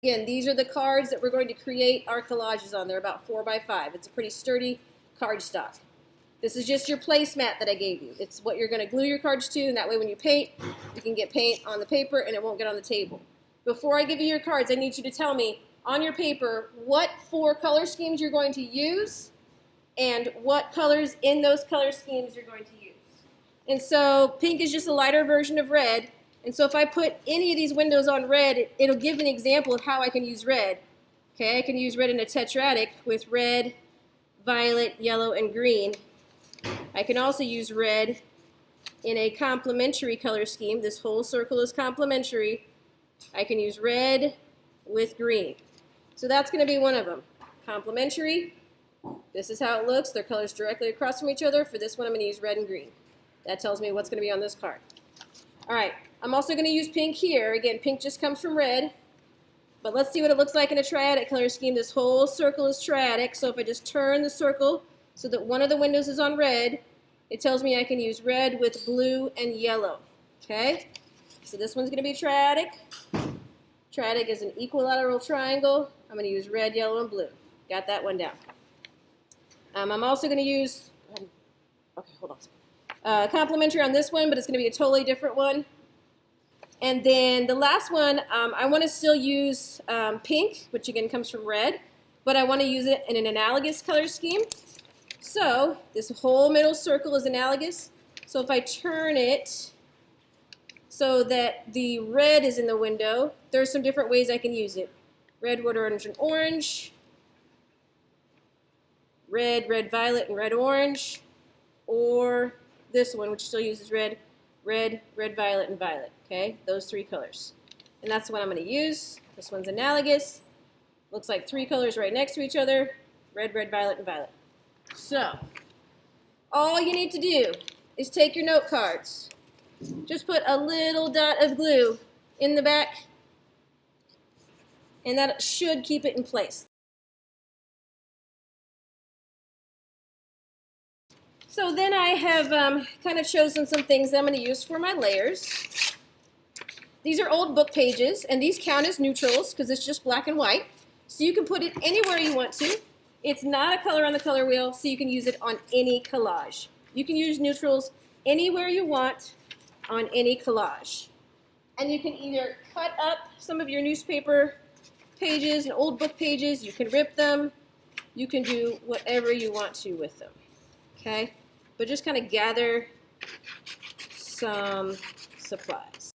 Again, these are the cards that we're going to create our collages on. They're about 4 by 5. It's a pretty sturdy cardstock. This is just your placemat that I gave you. It's what you're going to glue your cards to, and that way when you paint, you can get paint on the paper and it won't get on the table. Before I give you your cards, I need you to tell me on your paper what 4 color schemes you're going to use and what colors in those color schemes you're going to use. And so pink is just a lighter version of red. And so if I put any of these windows on red, it'll give an example of how I can use red. Okay, I can use red in a tetradic with red, violet, yellow, and green. I can also use red in a complementary color scheme. This whole circle is complementary. I can use red with green. So that's going to be one of them. Complementary. This is how it looks. They're colors directly across from each other. For this one, I'm going to use red and green. That tells me what's going to be on this card. All right, I'm also going to use pink here. Again, pink just comes from red. But let's see what it looks like in a triadic color scheme. This whole circle is triadic. So if I just turn the circle so that one of the windows is on red, it tells me I can use red with blue and yellow. Okay? So this one's going to be triadic. Triadic is an equilateral triangle. I'm going to use red, yellow, and blue. Got that one down. I'm also going to use, okay, hold on. Complementary on this one, but it's going to be a totally different one. And then the last one, I want to still use pink, which again comes from red, but I want to use it in an analogous color scheme. So this whole middle circle is analogous. So if I turn it so that the red is in the window, there are some different ways I can use it. Red, orange, and orange. Red, red, violet, and red, orange. Or this one, which still uses red, red, red, violet, and violet. Okay, those 3 colors. And that's what I'm going to use. This one's analogous. Looks like 3 colors right next to each other. Red, red, violet, and violet. So, all you need to do is take your note cards. Just put a little dot of glue in the back, and that should keep it in place. So then I have kind of chosen some things that I'm going to use for my layers. These are old book pages, and these count as neutrals because it's just black and white. So you can put it anywhere you want to. It's not a color on the color wheel, so you can use it on any collage. You can use neutrals anywhere you want on any collage. And you can either cut up some of your newspaper pages and old book pages. You can rip them. You can do whatever you want to with them. Okay? But just kind of gather some supplies.